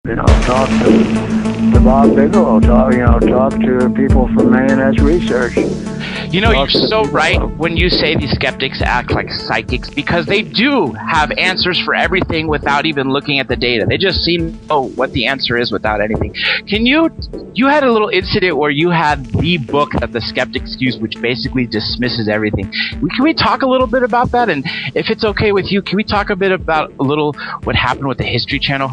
Talk to Bob Bigelow, talk to people from A&S Research. You're so right when you say these skeptics act like psychics, because they do have answers for everything without even looking at the data. They just seem to know what the answer is without anything. You had a little incident where you had the book that the skeptics use, which basically dismisses everything. Can we talk a little bit about that? And if it's okay with you, can we talk a bit about what happened with the History Channel?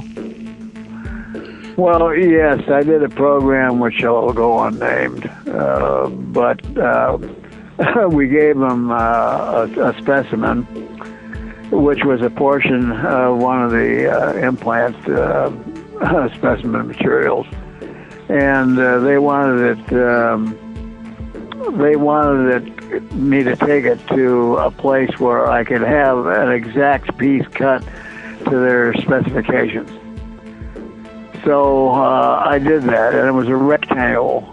Well, yes, I did a program which shall go unnamed, but we gave them a specimen, which was a portion of one of the implant specimen materials, and they wanted me to take it to a place where I could have an exact piece cut to their specifications. So I did that, and it was a rectangle,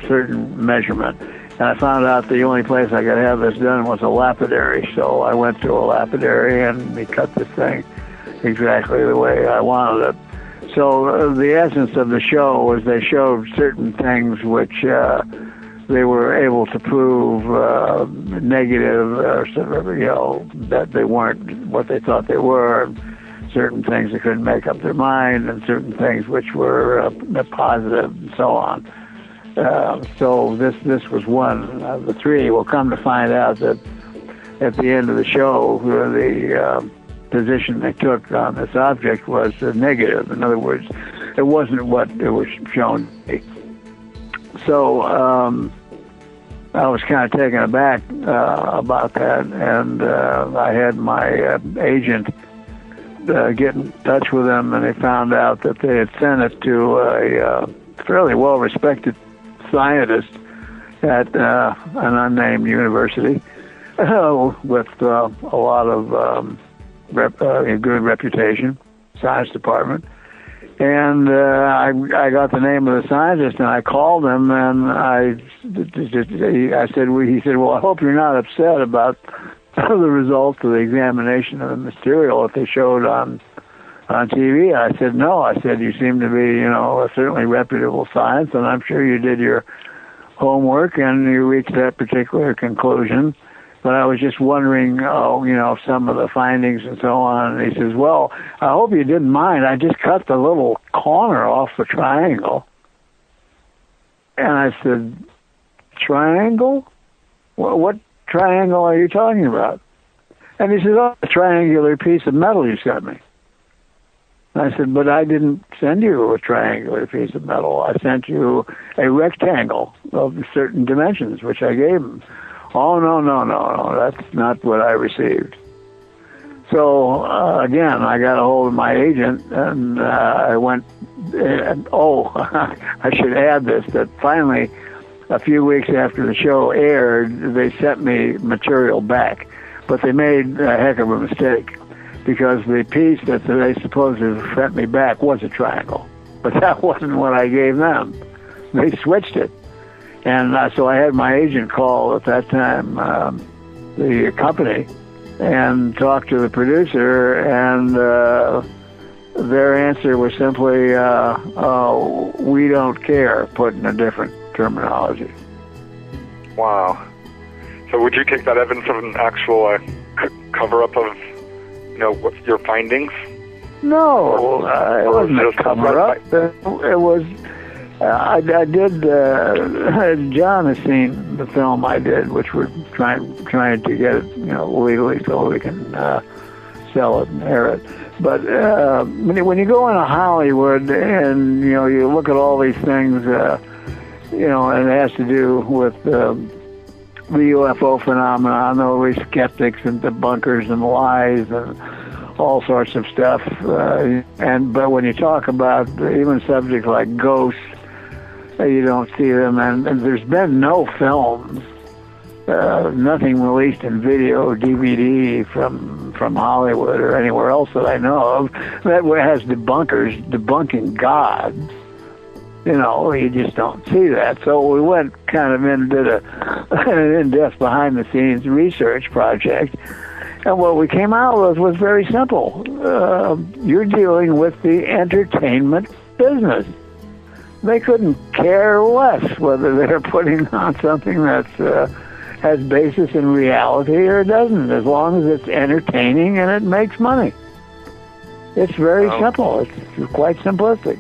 certain measurement. And I found out the only place I could have this done was a lapidary. So I went to a lapidary, and he cut this thing exactly the way I wanted it. So the essence of the show was they showed certain things which they were able to prove negative, that they weren't what they thought they were. Certain things they couldn't make up their mind, and certain things which were positive, and so on. So this was one of the three. We'll come to find out that at the end of the show, the position they took on this object was negative. In other words, it wasn't what it was shown to be. So I was kind of taken aback about that, and I had my agent get in touch with them, and they found out that they had sent it to a fairly well-respected scientist at an unnamed university with a lot of good reputation, science department. And I got the name of the scientist, and I called him, and he said, well, I hope you're not upset about the results of the examination of the material that they showed on TV. I said, no. I said, you seem to be, a certainly reputable science, and I'm sure you did your homework and you reached that particular conclusion. But I was just wondering, some of the findings and so on. And he says, well, I hope you didn't mind. I just cut the little corner off the triangle. And I said, triangle? What triangle are you talking about? And he said, oh, a triangular piece of metal you sent me. And I said, but I didn't send you a triangular piece of metal. I sent you a rectangle of certain dimensions, which I gave him. Oh, no, that's not what I received. So, again, I got a hold of my agent, and I went, I should add this, that finally, a few weeks after the show aired, they sent me material back. But they made a heck of a mistake, because the piece that they supposedly sent me back was a triangle. But that wasn't what I gave them. They switched it. And so I had my agent call at that time the company and talk to the producer, and their answer was simply, we don't care, put in a different terminology. Wow. So would you take that evidence of an actual cover-up of, what's your findings? No, it wasn't a cover-up. It was... I did. John has seen the film I did, which we're trying to get it, legally so we can sell it and air it. But when you go into Hollywood and you look at all these things, and it has to do with the UFO phenomenon, all these skeptics and debunkers and lies and all sorts of stuff. But when you talk about even subjects like ghosts, you don't see them, and there's been no films, nothing released in video or DVD from Hollywood or anywhere else that I know of that has debunkers debunking God. You just don't see that. So we went kind of in, did an in-depth behind-the-scenes research project, And what we came out with was very simple. You're dealing with the entertainment business. They couldn't care less whether they're putting on something that's has basis in reality or doesn't, as long as it's entertaining and it makes money. It's very simple. It's quite simplistic.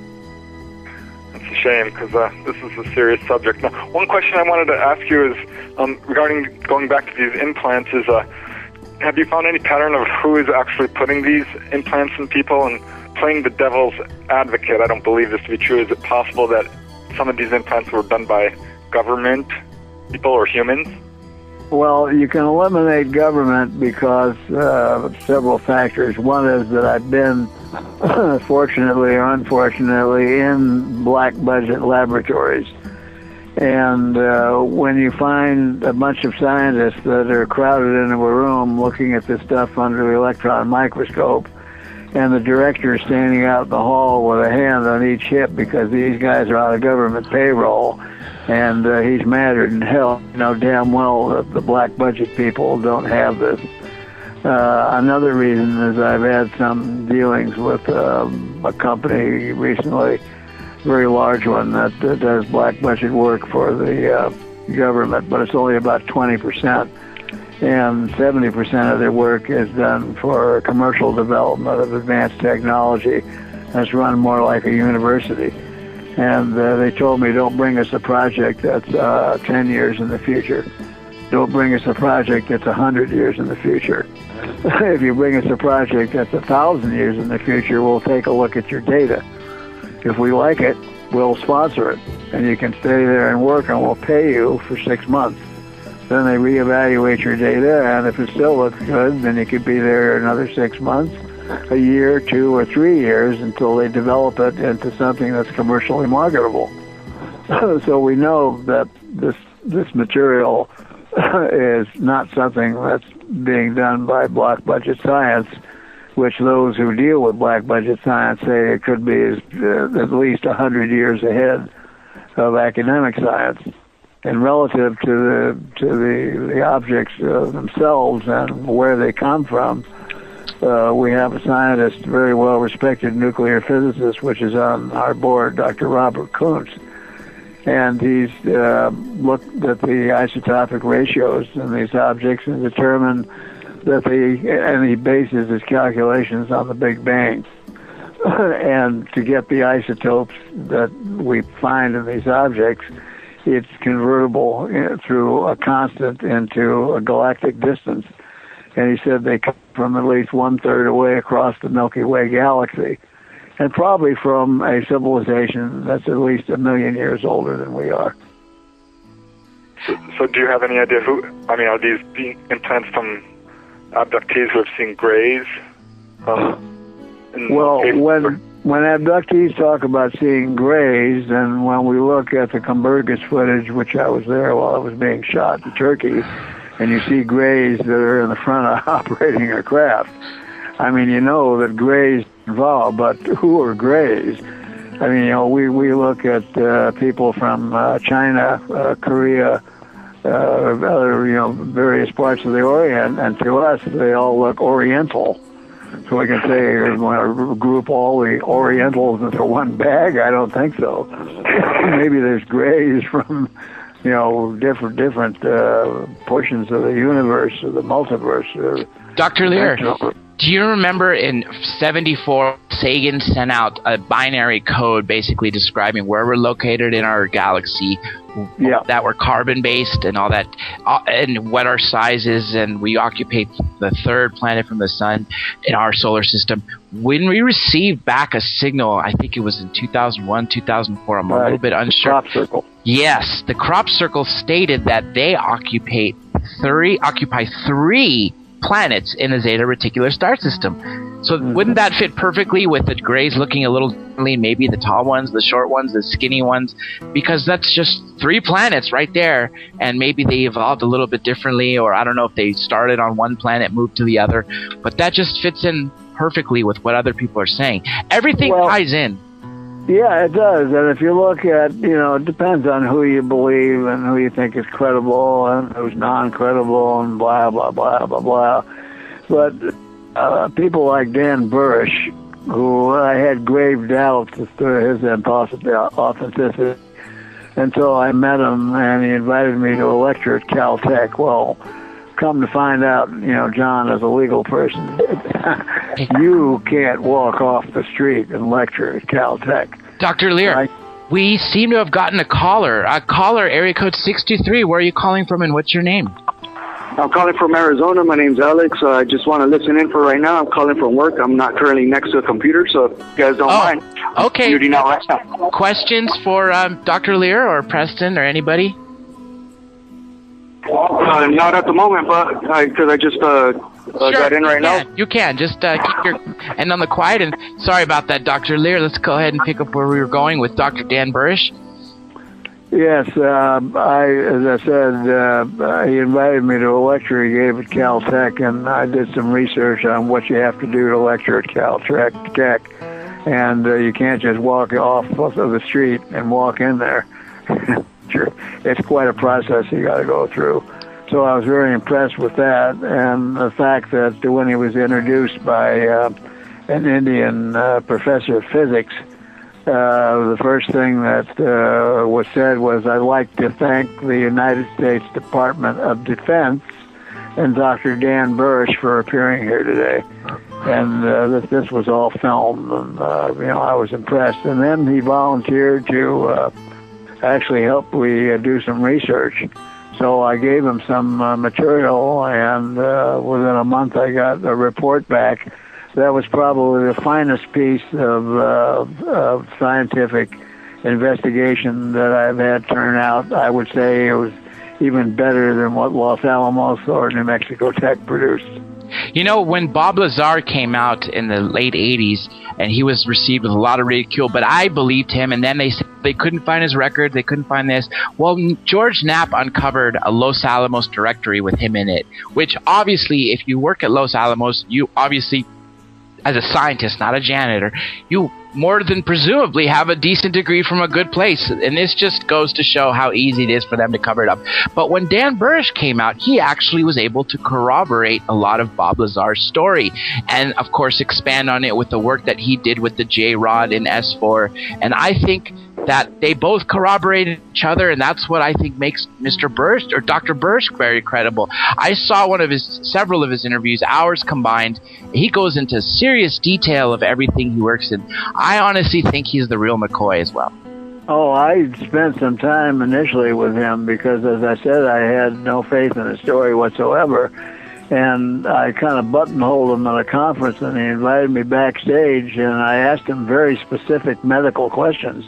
It's a shame, because this is a serious subject. Now, one question I wanted to ask you is regarding going back to these implants is, have you found any pattern of who is actually putting these implants in people? And playing the devil's advocate, I don't believe this to be true. Is it possible that some of these implants were done by government people or humans? Well, you can eliminate government because of several factors. One is that I've been, fortunately or unfortunately, in black budget laboratories. And when you find a bunch of scientists that are crowded into a room looking at this stuff under the electron microscope, and the director is standing out in the hall with a hand on each hip because these guys are on a government payroll, and he's madder than hell, you know damn well that the black budget people don't have this. Another reason is I've had some dealings with a company recently, very large one, that does black budget work for the government, but it's only about 20%. And 70% of their work is done for commercial development of advanced technology. That's run more like a university. And they told me, don't bring us a project that's 10 years in the future. Don't bring us a project that's 100 years in the future. If you bring us a project that's 1,000 years in the future, we'll take a look at your data. If we like it, we'll sponsor it. And you can stay there and work, and we'll pay you for 6 months. Then they reevaluate your data, and if it still looks good, then you could be there another 6 months, a year, 2 or 3 years, until they develop it into something that's commercially marketable. So we know that this material is not something that's being done by black budget science, which those who deal with black budget science say it could be at least 100 years ahead of academic science. And relative to the objects themselves and where they come from, we have a scientist, very well-respected nuclear physicist, which is on our board, Dr. Robert Kuntz, and he's looked at the isotopic ratios in these objects and determined that and he bases his calculations on the Big Bang. And to get the isotopes that we find in these objects, it's convertible through a constant into a galactic distance. And he said they come from at least 1/3 away across the Milky Way galaxy, and probably from a civilization that's at least 1 million years older than we are. So do you have any idea who, are these implants from abductees who have seen grays? Well, when abductees talk about seeing grays, and when we look at the Cumbergus footage, which I was there while it was being shot in Turkey, and you see grays that are in the front of operating a craft, you know that grays involved, but who are grays? We look at people from China, Korea, other, various parts of the Orient, and to us, they all look Oriental. So we can say we want to group all the Orientals into one bag. I don't think so. Maybe there's grays from, different portions of the universe or the multiverse. Dr. Lear, do you remember in '74, Sagan sent out a binary code basically describing where we're located in our galaxy, that we're carbon-based and all that, and what our size is, and we occupy the third planet from the sun in our solar system. When we received back a signal, I think it was in 2001, 2004, I'm a little bit unsure. Crop circle. Yes, the crop circle stated that they occupy three planets in the Zeta Reticular star system. So wouldn't that fit perfectly with the grays looking a little differently, maybe the tall ones, the short ones, the skinny ones? Because that's just 3 planets right there, and maybe they evolved a little bit differently, or I don't know if they started on one planet, moved to the other, but that just fits in perfectly with what other people are saying. Everything ties in. Yeah, it does. And if you look at, it depends on who you believe and who you think is credible and who's non-credible and blah, blah, blah, blah, blah. But people like Dan Burrish, who I had grave doubts as to his authenticity until I met him, and he invited me to a lecture at Caltech. Well, come to find out, John, as a legal person, you can't walk off the street and lecture at Caltech. Dr. Lear, we seem to have gotten a caller, area code 623. Where are you calling from, and what's your name? I'm calling from Arizona. My name's Alex. I just want to listen in for right now. I'm calling from work. I'm not currently next to a computer, so if you guys don't mind. Okay. Muting out right now. Questions for Dr. Lear or Preston or anybody? Not at the moment, but because I just got in right now. You can. Just keep your end on the quiet. And sorry about that, Dr. Lear. Let's go ahead and pick up where we were going with Dr. Dan Burrish. Yes, as I said, he invited me to a lecture he gave at Caltech, and I did some research on what you have to do to lecture at Caltech. And you can't just walk off of the street and walk in there. It's quite a process you got to go through. So I was very impressed with that, and the fact that when he was introduced by an Indian professor of physics, the first thing that was said was, "I'd like to thank the United States Department of Defense and Dr. Dan Burrish for appearing here today." And this was all filmed, and I was impressed. And then he volunteered to actually help me do some research. So I gave him some material, and within a month I got a report back. That was probably the finest piece of scientific investigation that I've had turn out. I would say it was even better than what Los Alamos or New Mexico Tech produced. When Bob Lazar came out in the late 80s, and he was received with a lot of ridicule, but I believed him, and then they said they couldn't find his record, they couldn't find this. Well, George Knapp uncovered a Los Alamos directory with him in it, which obviously, if you work at Los Alamos, you obviously, as a scientist, not a janitor, you more than presumably have a decent degree from a good place. And this just goes to show how easy it is for them to cover it up. But when Dan Burrish came out, he actually was able to corroborate a lot of Bob Lazar's story. And, of course, expand on it with the work that he did with the J-Rod in S4. And I think that they both corroborated each other, and that's what I think makes Mr. Burrish or Dr. Burrish very credible. I saw several of his interviews, hours combined. He goes into serious detail of everything he works in. I honestly think he's the real McCoy as well. Oh, I spent some time initially with him because, as I said, I had no faith in his story whatsoever. And I kind of buttonholed him at a conference, and he invited me backstage, and I asked him very specific medical questions.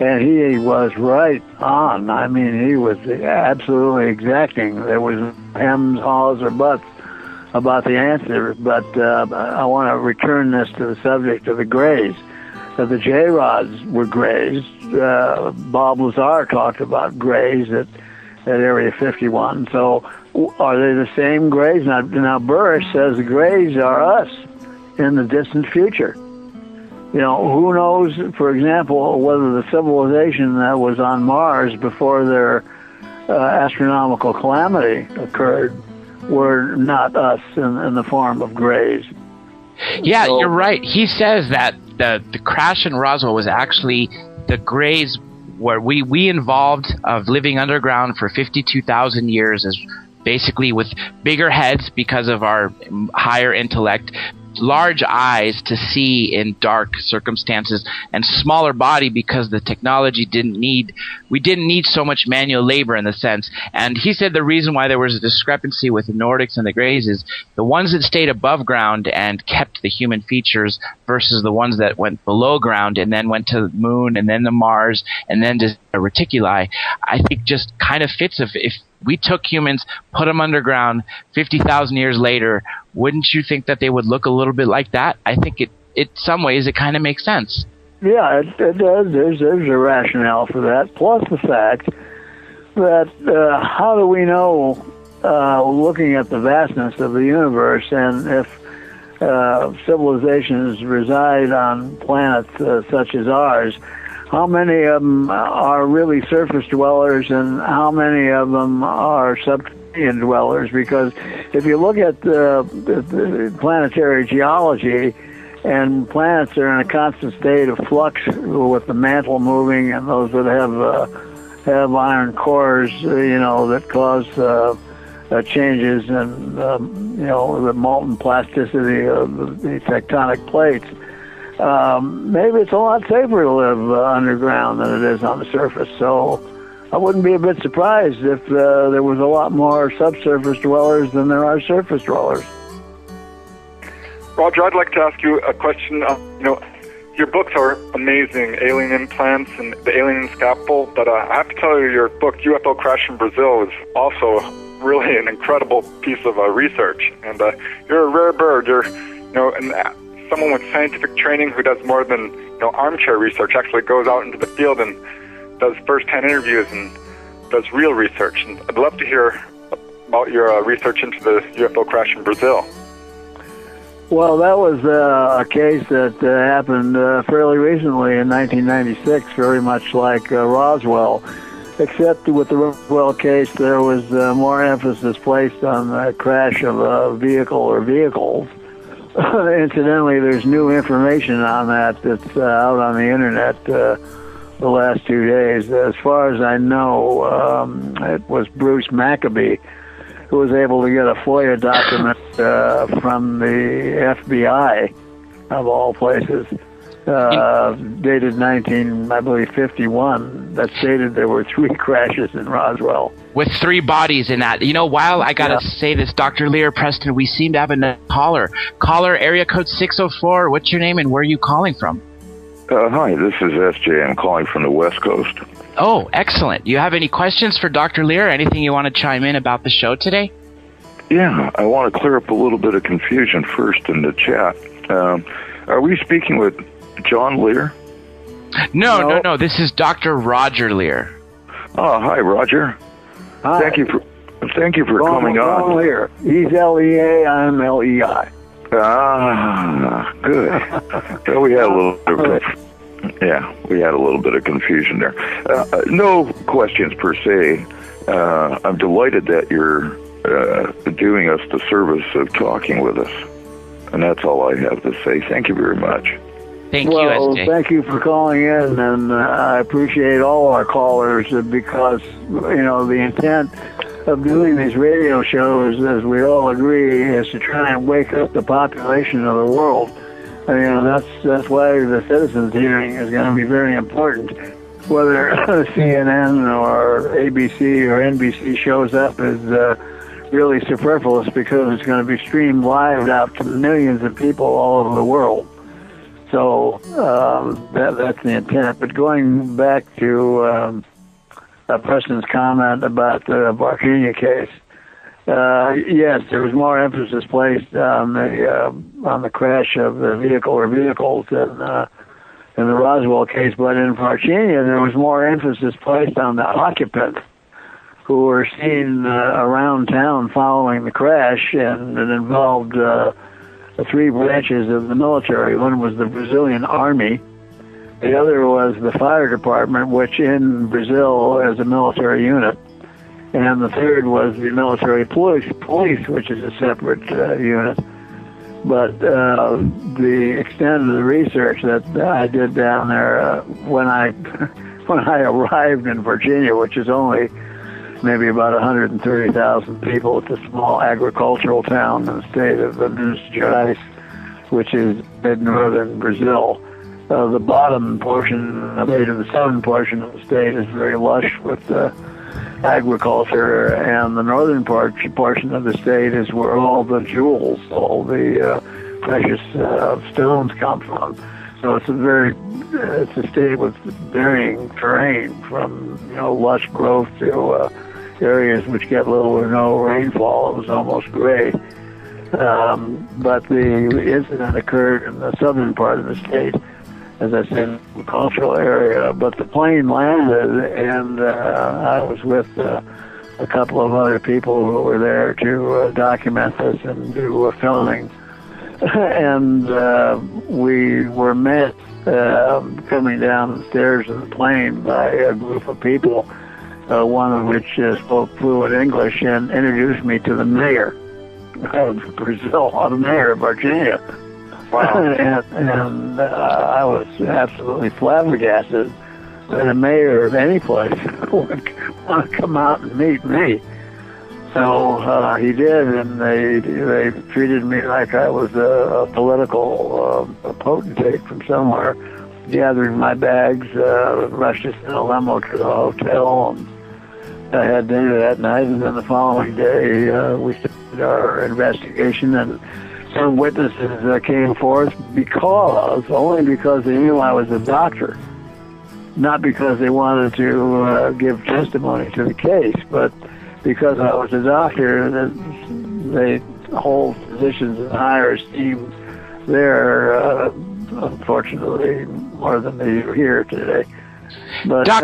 And he was right on. I mean, he was absolutely exacting. There was hems, haws, or buts about the answer. But I want to return this to the subject of the grays. The J-Rods were grays. Bob Lazar talked about grays at Area 51. So are they the same grays? Now Burrish says the grays are us in the distant future. Who knows, for example, whether the civilization that was on Mars before their astronomical calamity occurred were not us in the form of grays. Yeah, so, you're right. He says that the crash in Roswell was actually the grays where we involved of living underground for 52,000 years, as basically with bigger heads because of our higher intellect, large eyes to see in dark circumstances, and smaller body because the technology we didn't need so much manual labor in the sense. And he said the reason why there was a discrepancy with the Nordics and the Greys is the ones that stayed above ground and kept the human features versus the ones that went below ground and then went to the moon and then to Mars and then to reticuli, I think just kind of fits if we took humans, put them underground 50,000 years later, wouldn't you think that they would look a little bit like that? I think in some ways it kind of makes sense. Yeah, it does. There's a rationale for that. Plus the fact that how do we know, looking at the vastness of the universe, and if civilizations reside on planets such as ours, how many of them are really surface dwellers and how many of them are alien dwellers, because if you look at the planetary geology, and planets are in a constant state of flux with the mantle moving, and those that have iron cores, that cause changes in the molten plasticity of the tectonic plates. Maybe it's a lot safer to live underground than it is on the surface. So I wouldn't be a bit surprised if there was a lot more subsurface dwellers than there are surface dwellers. Roger, I'd like to ask you a question. Your books are amazing, Alien Implants and the Alien Scalpel, but I have to tell you, your book, UFO Crash in Brazil, is also really an incredible piece of research. And you're a rare bird. You're, someone with scientific training who does more than, armchair research, actually goes out into the field and does first-hand interviews and does real research. And I'd love to hear about your research into the UFO crash in Brazil. Well, that was a case that happened fairly recently in 1996, very much like Roswell, except with the Roswell case, there was more emphasis placed on the crash of a vehicle or vehicles. Incidentally, there's new information on that that's out on the internet the last 2 days. As far as I know, it was Bruce Maccabee who was able to get a FOIA document from the FBI, of all places, dated 1951, that stated there were 3 crashes in Roswell. With 3 bodies in that. While I gotta say this, Dr. Lear Preston, we seem to have a caller. Caller, area code 604. What's your name and where are you calling from? Hi, this is SJ. I'm calling from the West Coast. Oh, excellent. You have any questions for Dr. Lear? Anything you want to chime in about the show today? Yeah, I want to clear up a little bit of confusion first in the chat. Are we speaking with John Lear? No. This is Dr. Roger Lear. Oh, hi, Roger. Hi. Thank you for coming on. John Lear. He's LEA, I'm LEI. Ah, good. So we had a little bit of confusion there. No questions per se. I'm delighted that you're doing us the service of talking with us, and that's all I have to say. Thank you very much. Thank you, SJ. Thank you for calling in, and I appreciate all our callers because the intent of doing these radio shows, as we all agree, is to try and wake up the population of the world. That's why the citizens' hearing is going to be very important. Whether CNN or ABC or NBC shows up is really superfluous because it's going to be streamed live out to millions of people all over the world. So that's the intent. But going back to Preston's comment about the Virginia case, yes, there was more emphasis placed on the crash of the vehicle or vehicles in the Roswell case, but in Virginia there was more emphasis placed on the occupants who were seen around town following the crash, and it involved 3 branches of the military. One was the Brazilian Army. The other was the fire department, which in Brazil is a military unit. And the third was the military police, which is a separate unit. But the extent of the research that I did down there when I arrived in Virginia, which is only maybe about 130,000 people, it's a small agricultural town in the state of Minas Gerais, which is mid-northern Brazil. The bottom portion of the southern portion of the state is very lush with agriculture, and the northern portion of the state is where all the jewels, all the precious stones come from. So it's a state with varying terrain, from lush growth to areas which get little or no rainfall. It was almost gray. But the incident occurred in the southern part of the state, as I said, the cultural area. But the plane landed, and I was with a couple of other people who were there to document this and do filming. And we were met coming down the stairs of the plane by a group of people one of which spoke fluent English, and introduced me to the mayor of Brazil, the mayor of Virginia. Wow. and I was absolutely flabbergasted that a mayor of any place would want to come out and meet me. So he did, and they treated me like I was a political potentate from somewhere. Gathering my bags, rushed us in a limo to the hotel, and I had dinner that night, and then the following day we started our investigation, and some witnesses came forth only because they knew I was a doctor, not because they wanted to give testimony to the case, but because I was a doctor, they hold physicians in higher esteem there, unfortunately, more than they do here today. But Doc,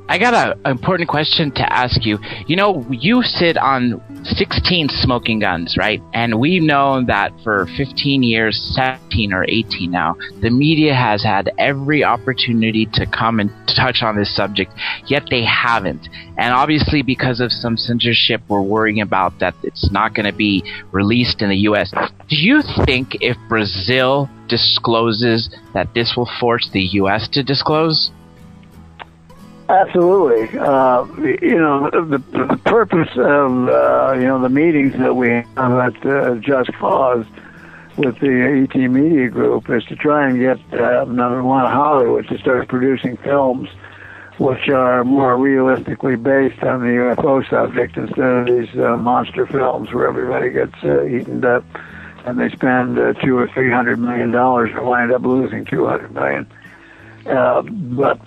I got an important question to ask you. You know, you sit on 16 smoking guns, right? And we've known that for 15 years, 17 or 18 now, the media has had every opportunity to come and touch on this subject, yet they haven't. And obviously, because of some censorship, we're worrying about that it's not going to be released in the U.S. Do you think if Brazil discloses that this will force the U.S. to disclose? Absolutely. The purpose of the meetings that we have at Just Cause with the ET Media Group is to try and get number one, Hollywood to start producing films which are more realistically based on the UFO subject instead of these monster films where everybody gets eaten up and they spend $200 or $300 million and wind up losing $200 million. But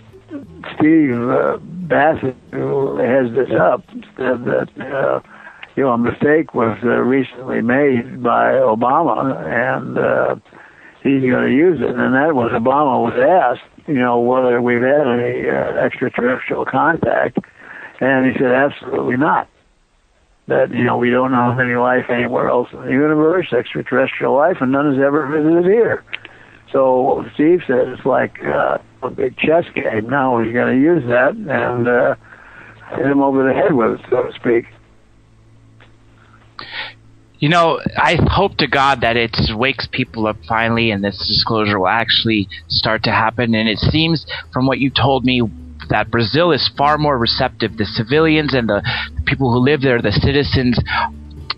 Steve Bassett, who heads this up, said that a mistake was recently made by Obama, and he's going to use it. And that was Obama was asked, whether we've had any extraterrestrial contact, and he said absolutely not. That we don't know of any life anywhere else in the universe, extraterrestrial life, and none has ever visited here. So what Steve said is like a big chess game. Now he's going to use that and hit him over the head with it, so to speak. I hope to God that it wakes people up finally and this disclosure will actually start to happen. And it seems from what you told me that Brazil is far more receptive. The civilians and the people who live there, the citizens,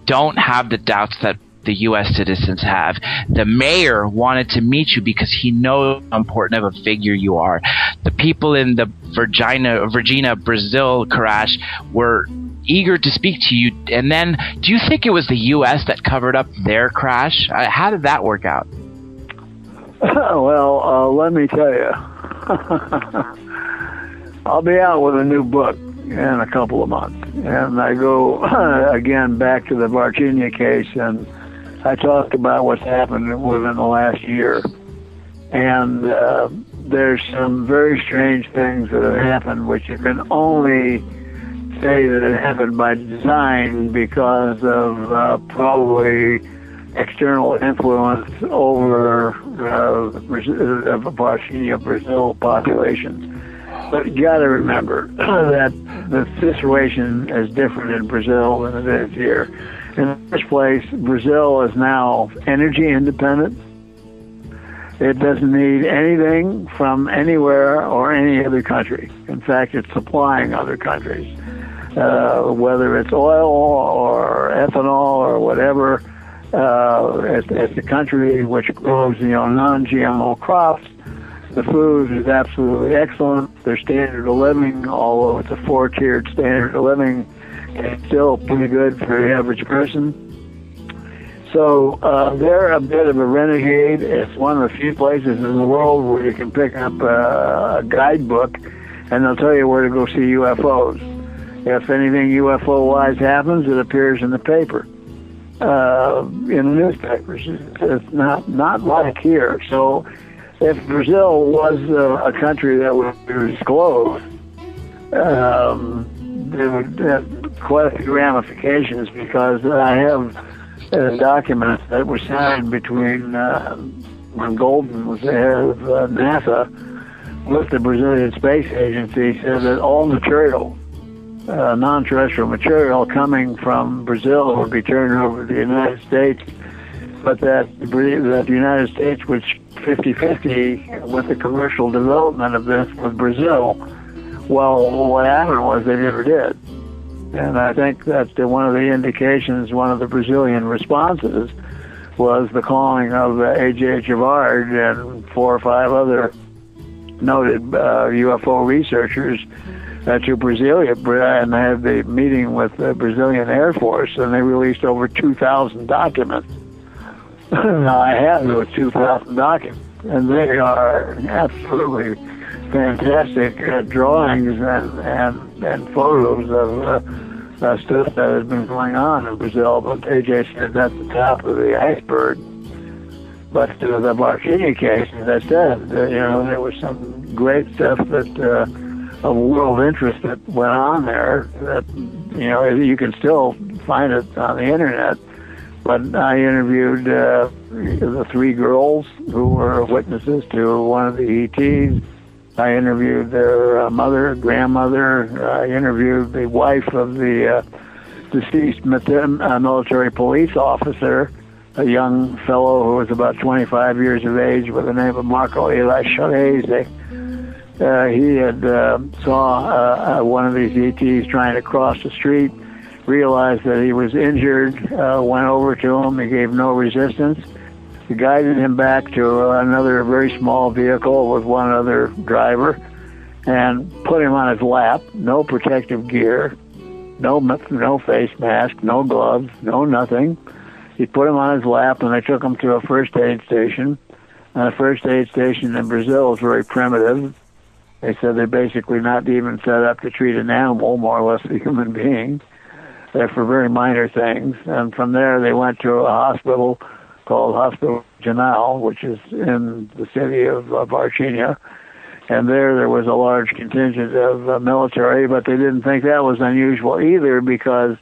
don't have the doubts that the U.S. citizens have. The mayor wanted to meet you because he knows how important of a figure you are. The people in the Virginia, Brazil crash were eager to speak to you. And then, do you think it was the U.S. that covered up their crash? How did that work out? Well, let me tell you. I'll be out with a new book in a couple of months. And I go, again, back to the Virginia case, and I talked about what's happened within the last year. And there's some very strange things that have happened, which you can only say that it happened by design because of probably external influence over the Virginia, Brazil populations. But you got to remember that the situation is different in Brazil than it is here. In the first place, Brazil is now energy independent. It doesn't need anything from anywhere or any other country. In fact, it's supplying other countries, whether it's oil or ethanol or whatever. It's a country which grows, non-GMO crops. The food is absolutely excellent. Their standard of living, although it's a 4-tiered standard of living, is still pretty good for the average person. So they're a bit of a renegade. It's one of the few places in the world where you can pick up a guidebook and they'll tell you where to go see UFOs. If anything UFO-wise happens, it appears in the paper, in the newspapers. It's not like here. So if Brazil was a country that would disclose, there would have quite a few ramifications, because I have documents that were signed between when Golden was the head of NASA with the Brazilian Space Agency, said that all material non-terrestrial material coming from Brazil would be turned over to the United States, but that the United States was 50-50 with the commercial development of this with Brazil. Well, what happened was they never did. And I think that one of the indications, one of the Brazilian responses, was the calling of A.J. Gerard and 4 or 5 other noted UFO researchers to Brasilia, and they had the meeting with the Brazilian Air Force, and they released over 2,000 documents. Now, I have those 2,000 documents, and they are absolutely fantastic drawings and photos of stuff that has been going on in Brazil. But AJ said that's the top of the iceberg. But the Varginha case, as I said, there was some great stuff that of world interest that went on there. That you can still find it on the internet. But I interviewed the 3 girls who were witnesses to one of the ETs. I interviewed their mother, grandmother. I interviewed the wife of the deceased military police officer, a young fellow who was about 25 years of age with the name of Marco Eli Charese. He had saw one of these ETs trying to cross the street, realized that he was injured, went over to him. He gave no resistance. He guided him back to another very small vehicle with one other driver and put him on his lap. No protective gear, no face mask, no gloves, no nothing. He put him on his lap, and they took him to a first aid station. And a first aid station in Brazil is very primitive. They said they're basically not even set up to treat an animal, more or less a human being. They're for very minor things. And from there, they went to a hospital called Hospital Regional, which is in the city of Varginha. And there was a large contingent of military, but they didn't think that was unusual either, because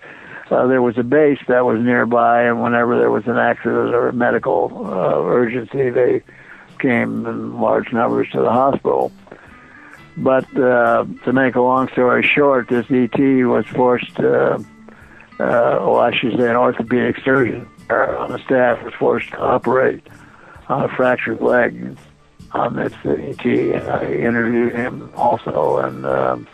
there was a base that was nearby, and whenever there was an accident or a medical urgency, they came in large numbers to the hospital. But to make a long story short, this ET was forced, I should say an orthopedic surgeon on the staff was forced to operate on a fractured leg on this ET, and I interviewed him also, and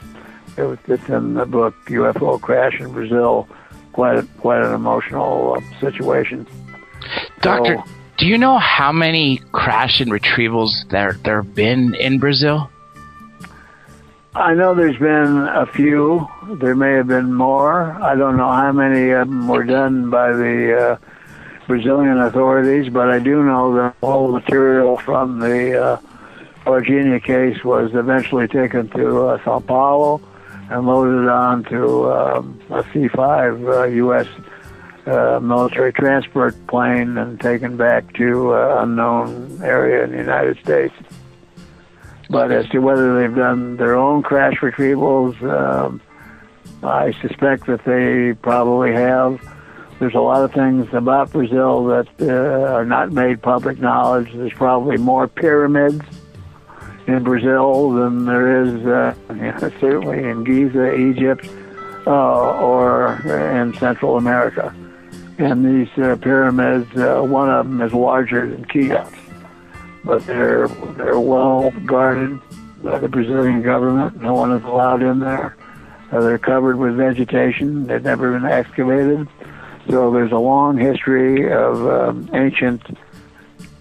it's in the book UFO Crash in Brazil. Quite an emotional situation. Doctor, do you know how many crash and retrievals there have been in Brazil? I know there's been a few. There may have been more. I don't know how many of them were done by the Brazilian authorities, but I do know that all material from the Varginha case was eventually taken to Sao Paulo and loaded onto a C-5 U.S. Military transport plane and taken back to unknown area in the United States. But as to whether they've done their own crash retrievals, I suspect that they probably have. There's a lot of things about Brazil that are not made public knowledge. There's probably more pyramids in Brazil than there is certainly in Giza, Egypt, or in Central America. And these pyramids, one of them is larger than Cheops, but they're well guarded by the Brazilian government. No one is allowed in there. They're covered with vegetation. They've never been excavated. So there's a long history of ancient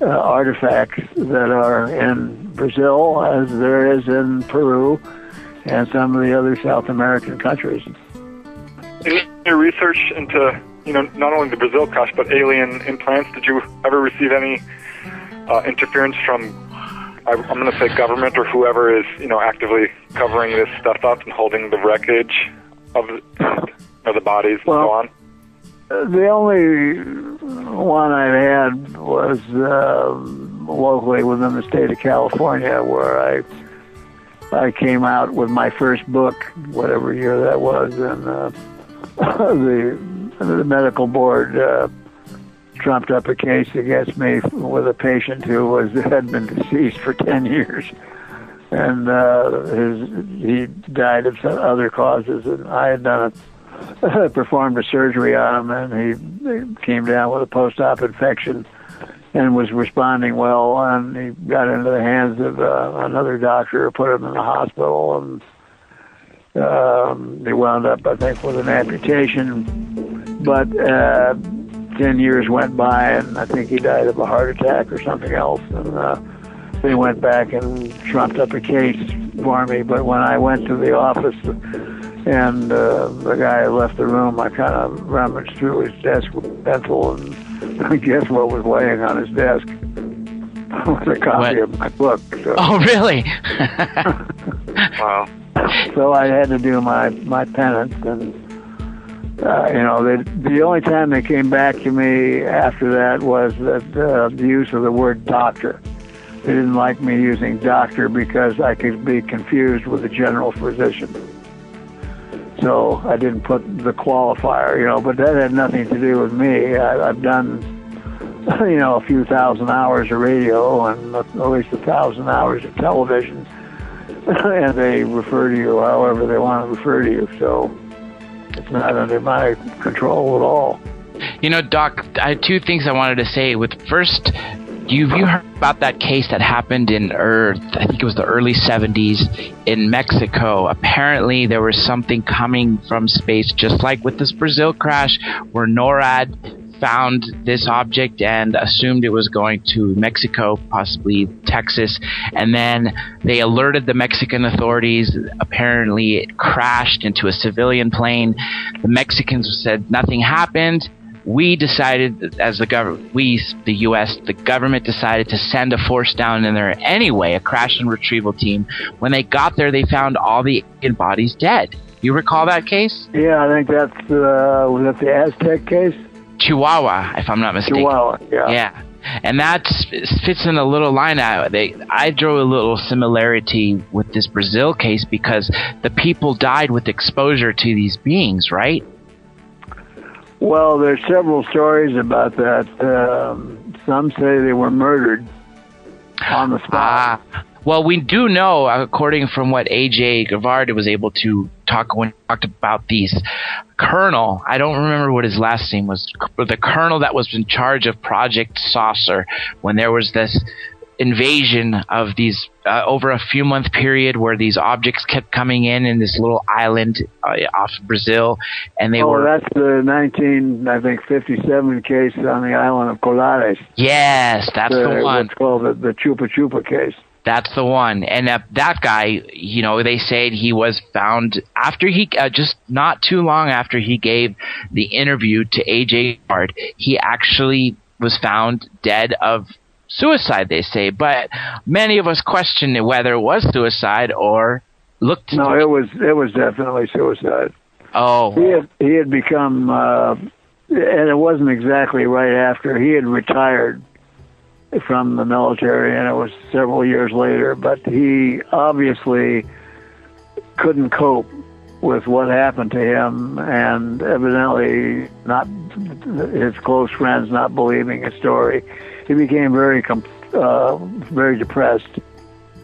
artifacts that are in Brazil, as there is in Peru and some of the other South American countries. In your research into, not only the Brazil crash, but alien implants, did you ever receive any interference from, I'm going to say government or whoever is, actively covering this stuff up and holding the wreckage of the bodies and so on? The only one I had was locally within the state of California, where I came out with my first book, whatever year that was, and the medical board trumped up a case against me with a patient who had been deceased for 10 years. and he died of some other causes. And I had performed a surgery on him, and he came down with a post-op infection and was responding well, and he got into the hands of another doctor who put him in the hospital, and they wound up, I think, with an amputation. But 10 years went by, and I think he died of a heart attack or something else, and they went back and trumped up a case for me. But when I went to the office and the guy left the room, I kind of rummaged through his desk with a pencil, and guess what was laying on his desk? Was a copy of my book. So. Oh, really? Wow. So I had to do my penance, and the only time they came back to me after that was that the use of the word doctor. They didn't like me using doctor because I could be confused with a general physician. So I didn't put the qualifier, but that had nothing to do with me. I've done, a few thousand hours of radio and at least 1,000 hours of television, and they refer to you however they want to refer to you. So it's not under my control at all. Doc, I had two things I wanted to say. First, have you heard about that case that happened in I think it was the early 70s in Mexico? Apparently there was something coming from space, just like with this Brazil crash, where NORAD found this object and assumed it was going to Mexico, possibly Texas, and then they alerted the Mexican authorities. Apparently it crashed into a civilian plane. The Mexicans said nothing happened. We decided, as the U.S., the government decided to send a force down in there anyway, a crash and retrieval team. When they got there, they found all the alien bodies dead. You recall that case? Yeah, I think was that the Aztec case? Chihuahua, if I'm not mistaken. Chihuahua, yeah. Yeah. And that fits in a little line out. I drew a little similarity with this Brazil case because the people died with exposure to these beings, right? Well, there's several stories about that. Some say they were murdered on the spot. Well, we do know, according from what A.J. Gavard was able to talk when he talked about these colonel, I don't remember what his last name was, but the colonel that was in charge of Project Saucer, when there was this invasion of these over a few month period where these objects kept coming in this little island off Brazil, and they were... that's the 1957 case on the island of Colares. Yes, that's the one. What's called the Chupa Chupa case. That's the one. And that guy, they said he was found after he, just not too long after he gave the interview to A.J. Gavard, he actually was found dead of suicide, they say. But many of us questioned whether it was suicide or looked... No, it was definitely suicide. Oh. He had become, and it wasn't exactly right after, he had retired from the military, and it was several years later, but he obviously couldn't cope with what happened to him, and evidently not his close friends not believing his story. He became very depressed,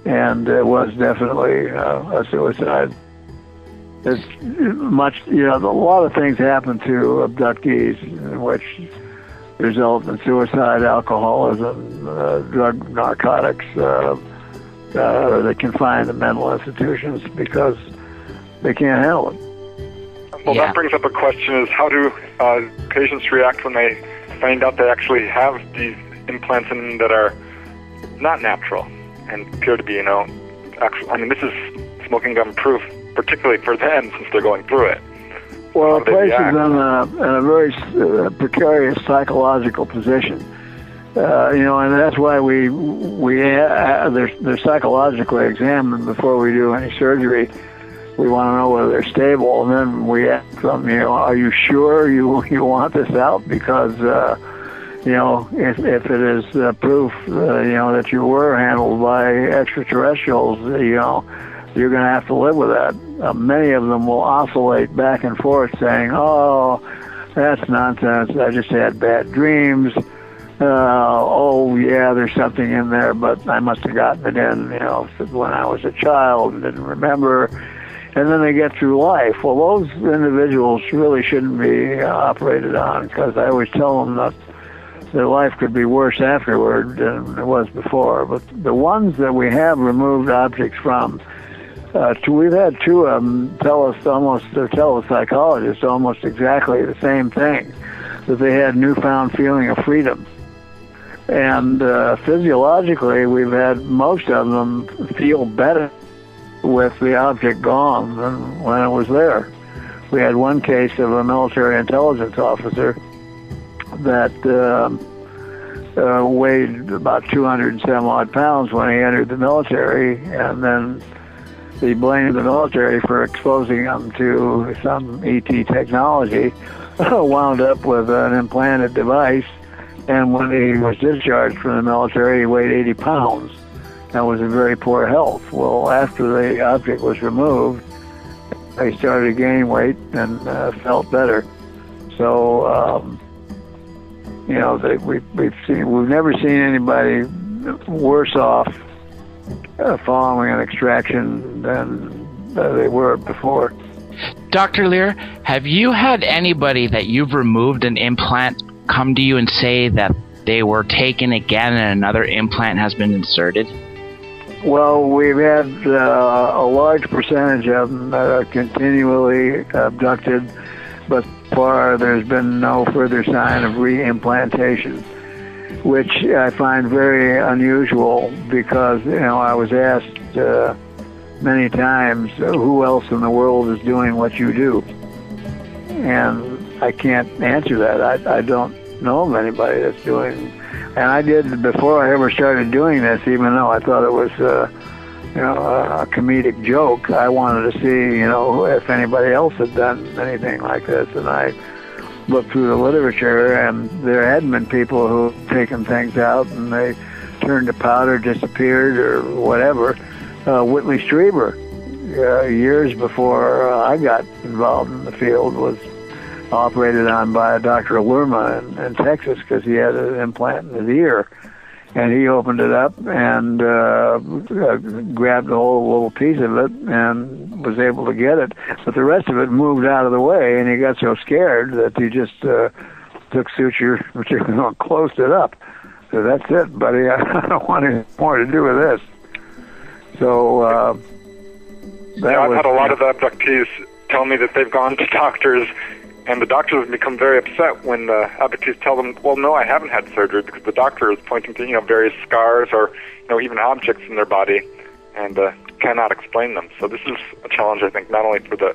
and it was definitely a suicide. It's much, a lot of things happen to abductees in which result in suicide, alcoholism, drug, narcotics. They confined to mental institutions because they can't handle it. Well, that brings up a question: is how do patients react when they find out they actually have these implants in them that are not natural and appear to be, actual? I mean, this is smoking gun proof, particularly for them since they're going through it. Well, it places them in a very precarious psychological position, and that's why they're psychologically examined before we do any surgery. We want to know whether they're stable, and then we ask them, are you sure you want this out? Because if it is proof, that you were handled by extraterrestrials, you're going to have to live with that. Many of them will oscillate back and forth saying, oh, that's nonsense, I just had bad dreams, oh yeah, there's something in there, but I must have gotten it in, when I was a child and didn't remember. And then they get through life. Well, those individuals really shouldn't be operated on, because I always tell them that their life could be worse afterward than it was before. But the ones that we have removed objects from, we've had two of them tell us psychologists almost exactly the same thing, that they had newfound feeling of freedom. And physiologically, we've had most of them feel better with the object gone than when it was there. We had one case of a military intelligence officer that weighed about 200 and some odd pounds when he entered the military, and then he blamed the military for exposing him to some ET technology, wound up with an implanted device, and when he was discharged from the military, he weighed 80 pounds. That was in very poor health. Well, after the object was removed, he started to gain weight and felt better. So, we've never seen anybody worse off following an extraction than they were before. Dr. Lear, have you had anybody that you've removed an implant come to you and say that they were taken again and another implant has been inserted? Well, we've had a large percentage of them that are continually abducted, but so far there's been no further sign of reimplantation, which I find very unusual, because I was asked many times, who else in the world is doing what you do? And I can't answer that. I don't know of anybody that's doing. And I did, before I ever started doing this, even though I thought it was a comedic joke, I wanted to see if anybody else had done anything like this. And I looked through the literature, and there hadn't been people who had taken things out and they turned to powder, disappeared, or whatever. Whitley Strieber, years before I got involved in the field, was operated on by a Dr. Lerma in Texas, because he had an implant in his ear. And he opened it up and grabbed a whole little piece of it and was able to get it. But the rest of it moved out of the way, and he got so scared that he just took suture material and closed it up. So that's it, buddy. I don't want anything more to do with this. So I've had a lot of abductees tell me that they've gone to doctors, and the doctors have become very upset when the abductees tell them, well, no, I haven't had surgery, because the doctor is pointing to various scars or even objects in their body, and cannot explain them. So this is a challenge, I think, not only for the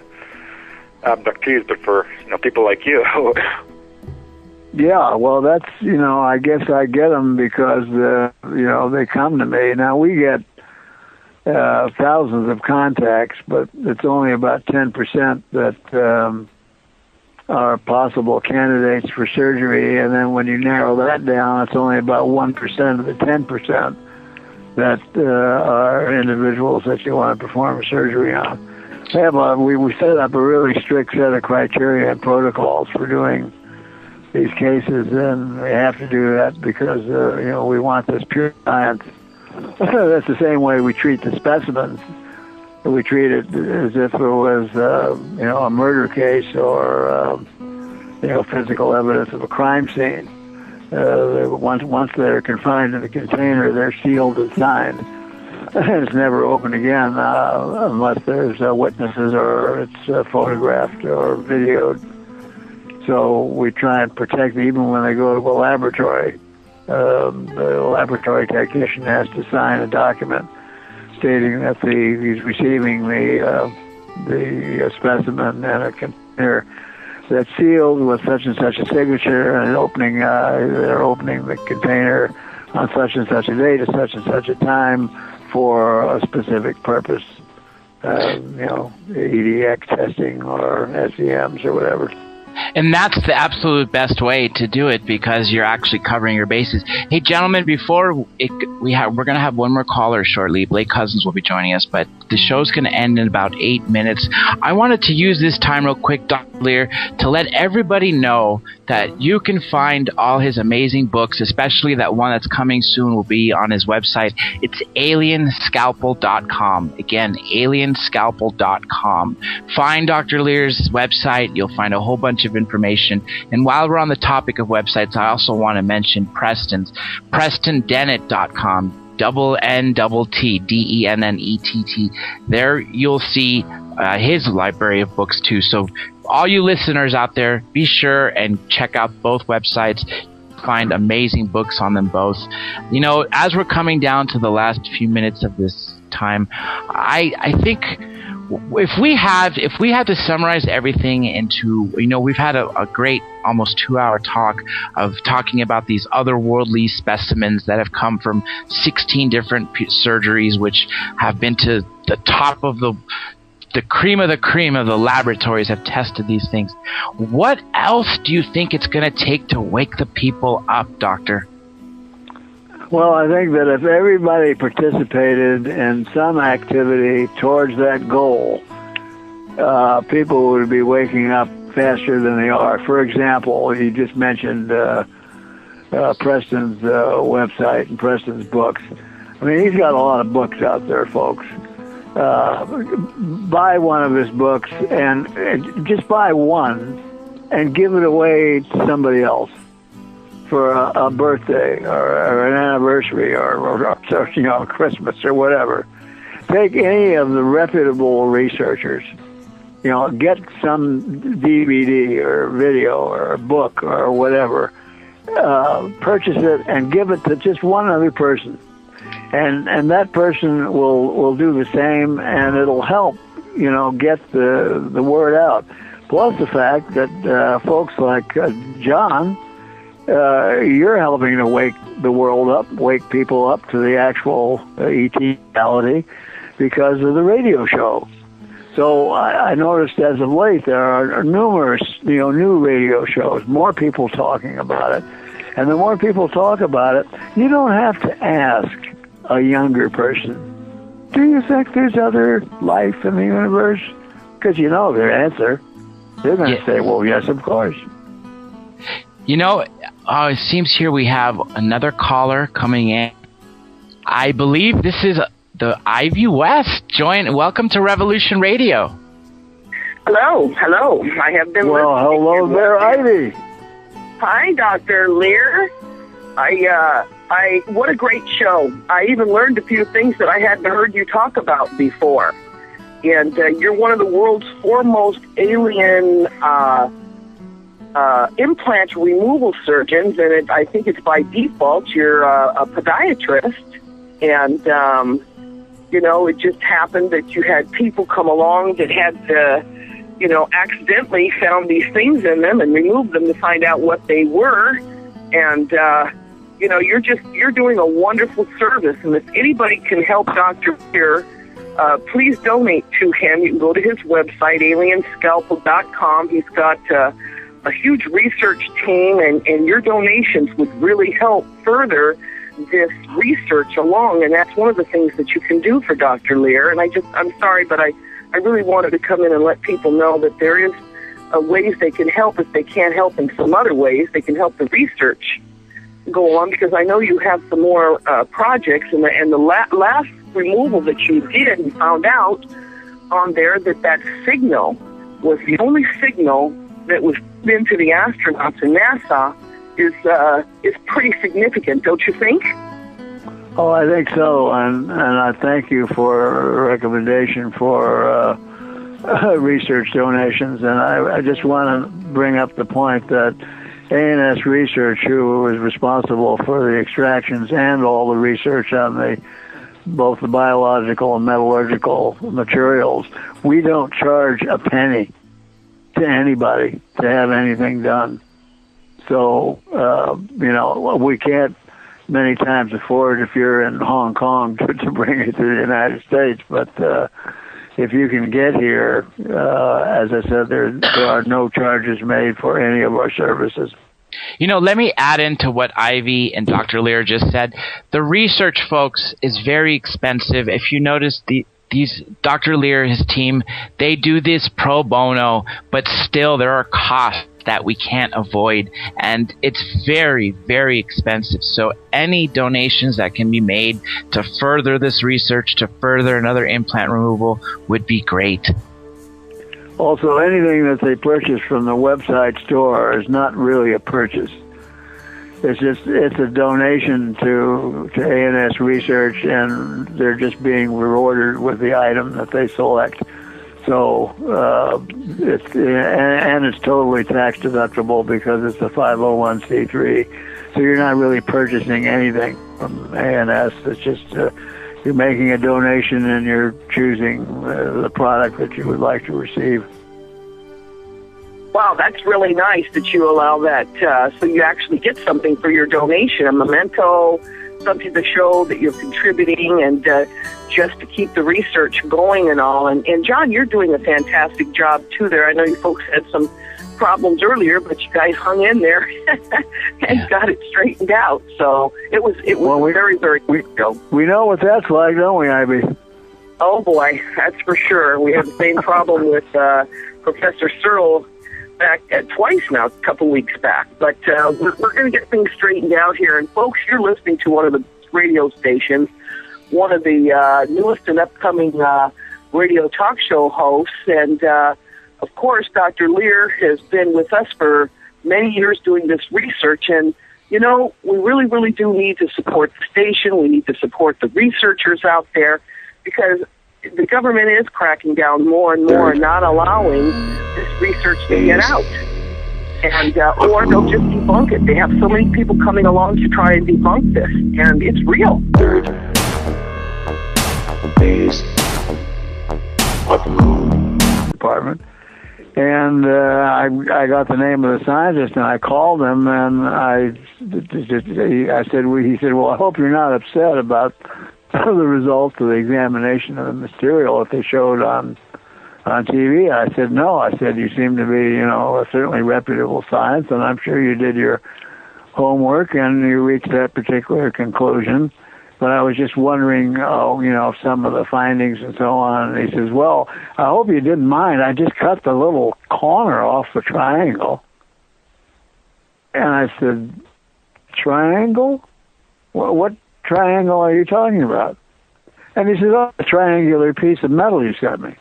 abductees, but for people like you. Yeah, well, that's I guess I get them because they come to me. Now we get thousands of contacts, but it's only about 10% that are possible candidates for surgery, and then when you narrow that down, it's only about 1% of the 10% that are individuals that you want to perform a surgery on. We set up a really strict set of criteria and protocols for doing these cases, and we have to do that because we want this pure science. That's the same way we treat the specimens. We treat it as if it was, a murder case or, physical evidence of a crime scene. Once they're confined in the container, they're sealed and signed. And it's never opened again unless there's witnesses or it's photographed or videoed. So we try and protect even when they go to a laboratory. The laboratory technician has to sign a document stating that he's receiving the specimen in a container that's sealed with such and such a signature, and they're opening the container on such and such a date at such and such a time for a specific purpose, EDX testing or SEMs or whatever. And that's the absolute best way to do it, because you're actually covering your bases. Hey, gentlemen, before we're going to have one more caller shortly. Blake Cousins will be joining us, but the show's going to end in about 8 minutes. I wanted to use this time real quick, Dr. Lear, to let everybody know that you can find all his amazing books, especially that one that's coming soon will be on his website. It's alienscalpel.com. Again, alienscalpel.com. Find Dr. Lear's website. You'll find a whole bunch of information. And while we're on the topic of websites, I also want to mention Preston's. PrestonDennett.com. DNNETT. There you'll see his library of books too. So all you listeners out there, be sure and check out both websites. Find amazing books on them both. You know, as we're coming down to the last few minutes of this time, I think if we had to summarize everything into, you know, we've had a great almost 2-hour talk of talking about these otherworldly specimens that have come from 16 different surgeries, which have been to the top of the cream of the laboratories have tested these things. What else do you think it's going to take to wake the people up, Doctor? Well, I think that if everybody participated in some activity towards that goal, people would be waking up faster than they are. For example, you just mentioned Preston's website and Preston's books. I mean, he's got a lot of books out there, folks. Buy one of his books and just buy one and give it away to somebody else for a birthday or an anniversary or you know, Christmas or whatever. Take any of the reputable researchers, you know, get some DVD or video or a book or whatever, purchase it and give it to just one other person. And that person will do the same, and it'll help, you know, get the word out. Plus the fact that folks like John, you're helping to wake the world up, wake people up to the actual ET reality because of the radio show. So I noticed as of late there are numerous, you know, new radio shows, more people talking about it. And the more people talk about it, you don't have to ask a younger person, do you think there's other life in the universe? Because you know their answer. They're going to say, well, yes, of course. You know, it seems here we have another caller coming in. I believe this is the Ivy West. Welcome to Revolution Radio. Hello. I have been Well, hello there, Ivy. Hi, Dr. Lear. What a great show. I even learned a few things that I hadn't heard you talk about before. And you're one of the world's foremost alien implant removal surgeons, and I think it's by default. You're a podiatrist. And, you know, it just happened that you had people come along that had, you know, accidentally found these things in them and removed them to find out what they were. And, you know, you're doing a wonderful service. And if anybody can help Dr. Lear, please donate to him. You can go to his website, alienscalpel.com. He's got a huge research team, and your donations would really help further this research along. And that's one of the things that you can do for Dr. Lear. And I'm sorry, but I really wanted to come in and let people know that there is ways they can help. If they can't help in some other ways, they can help the research go on, because I know you have some more projects, and the last removal that you did, you found out on there that signal was the only signal that was into the astronauts in NASA is pretty significant, don't you think? Oh, I think so, and I thank you for a recommendation for research donations, and I just want to bring up the point that ANS Research, who was responsible for the extractions and all the research on both the biological and metallurgical materials, we don't charge a penny to anybody to have anything done. So, you know, we can't many times afford, if you're in Hong Kong, to bring it to the United States. But, if you can get here, as I said, there are no charges made for any of our services. You know, let me add into what Ivy and Dr. Lear just said. The research, folks, is very expensive. If you notice, these Dr. Lear, his team, they do this pro bono, but still there are costs that we can't avoid, and it's very, very expensive. So any donations that can be made to further this research, to further another implant removal, would be great. Also, anything that they purchase from the website store is not really a purchase. It's a donation to ANS Research, and they're just being rewarded with the item that they select. So it's totally tax deductible because it's a 501c3. So you're not really purchasing anything from ANS. It's just you're making a donation and you're choosing the product that you would like to receive. Wow, that's really nice that you allow that, so you actually get something for your donation, a memento, something to show that you're contributing, and just to keep the research going and all. And John, you're doing a fantastic job, too, there. I know you folks had some problems earlier, but you guys hung in there and got it straightened out. So it was very, very good. We know what that's like, don't we, Ivy? Oh, boy, that's for sure. We have the same problem with Professor Searle back twice now, a couple weeks back. But we're going to get things straightened out here. And, folks, you're listening to one of the radio stations, one of the newest and upcoming radio talk show hosts. And, of course, Dr. Lear has been with us for many years doing this research. And, you know, we really, really do need to support the station. We need to support the researchers out there, because the government is cracking down more and more, not allowing this research to get out. And or they'll just debunk it. They have so many people coming along to try and debunk this, and it's real. Third phase of moon. Department. And I got the name of the scientist, and I called him, and I said, he said, well, I hope you're not upset about the results of the examination of the material that they showed on TV. I said, no. I said, you seem to be, a certainly reputable science, and I'm sure you did your homework and you reached that particular conclusion. But I was just wondering, some of the findings and so on. And he says, well, I hope you didn't mind. I just cut the little corner off the triangle. And I said, triangle? What triangle are you talking about? And he said, oh, a triangular piece of metal you sent me.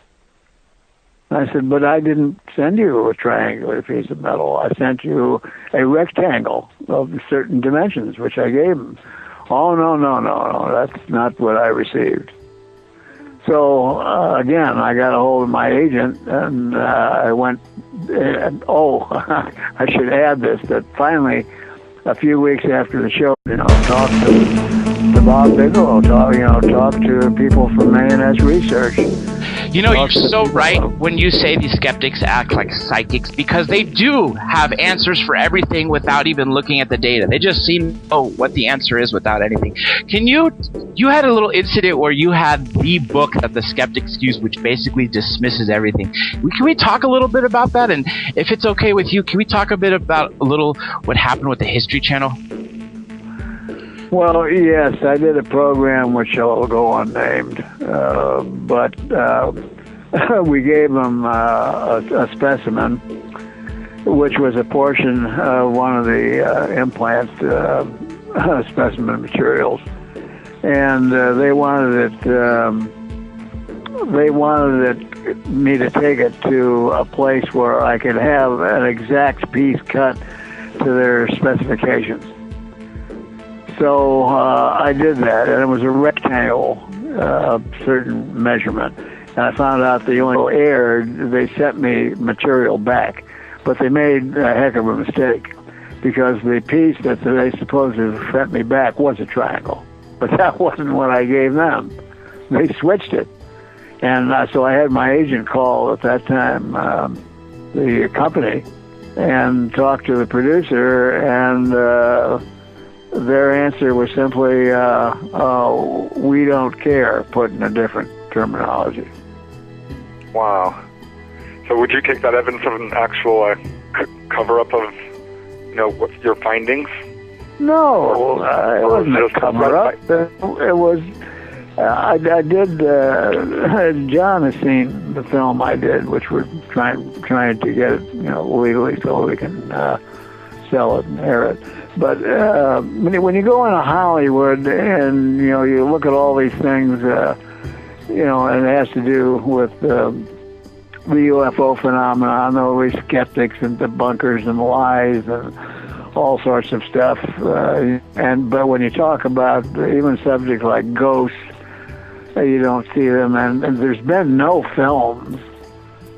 And I said, but I didn't send you a triangular piece of metal. I sent you a rectangle of certain dimensions, which I gave him. Oh, no, that's not what I received. So, again, I got a hold of my agent, and I went, I should add this, that finally, a few weeks after the show, talked to Bob Bigelow, talked to people from ANS Research. You're so right when you say these skeptics act like psychics, because they do have answers for everything without even looking at the data. They just seem to know what the answer is without anything. You had a little incident where you had the book that the skeptics use, which basically dismisses everything. Can we talk a little bit about that? And if it's okay with you, can we talk a little what happened with the History Channel? Well, yes, I did a program which shall go unnamed, but we gave them a specimen, which was a portion of one of the implant specimen materials, and they wanted me to take it to a place where I could have an exact piece cut to their specifications. So I did that, and it was a rectangle, certain measurement. And I found out the only aired, they sent me material back, but they made a heck of a mistake, because the piece that they supposedly sent me back was a triangle, but that wasn't what I gave them. They switched it, and so I had my agent call at that time the company and talk to the producer, and their answer was simply, we don't care, put in a different terminology. Wow. So would you take that evidence of an actual cover-up of, what your findings? No, it wasn't a cover-up. It was. I did. John has seen the film I did, which we're trying to get it, legally so we can sell it and air it. But when you go into Hollywood and you look at all these things, and it has to do with the UFO phenomenon, all these skeptics and debunkers and lies and all sorts of stuff. But when you talk about even subjects like ghosts, you don't see them, and there's been no films,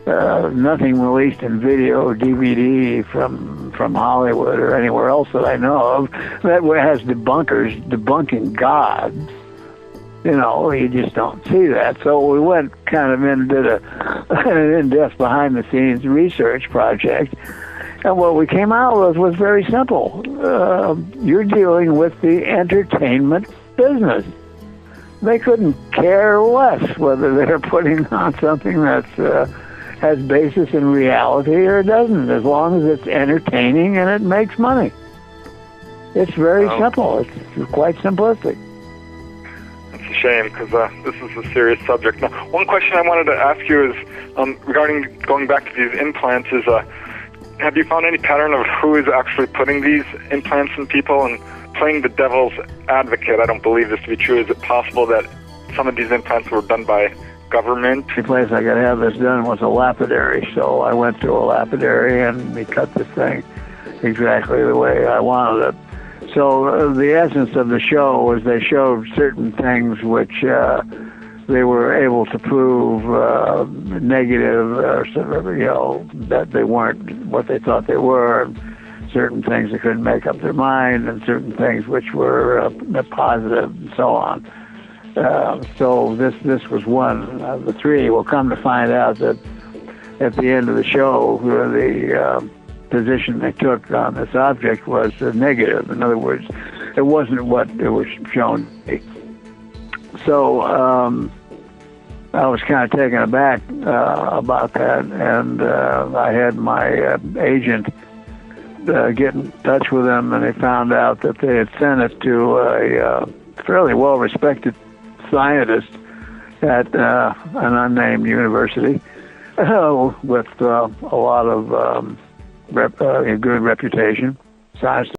nothing released in video or DVD from Hollywood or anywhere else that I know of that has debunkers debunking gods. You just don't see that. So we went kind of in and did an in-depth behind-the-scenes research project, and what we came out with was very simple. You're dealing with the entertainment business. They couldn't care less whether they're putting on something that's has basis in reality or doesn't, as long as it's entertaining and it makes money. It's very simple. It's quite simplistic. It's a shame, because this is a serious subject. Now, one question I wanted to ask you is regarding going back to these implants is, have you found any pattern of who is actually putting these implants in people and playing the devil's advocate? I don't believe this to be true. Is it possible that some of these implants were done by government? The place I could have this done was a lapidary, so I went to a lapidary and he cut this thing exactly the way I wanted it. So the essence of the show was they showed certain things which they were able to prove negative, that they weren't what they thought they were. Certain things they couldn't make up their mind, and certain things which were positive, and so on. So this was one of the three. We'll come to find out that at the end of the show, the position they took on this object was negative. In other words, it wasn't what it was shown to be. So I was kind of taken aback about that, and I had my agent get in touch with them, and they found out that they had sent it to a fairly well-respected scientist at an unnamed university with a lot of good reputation. Science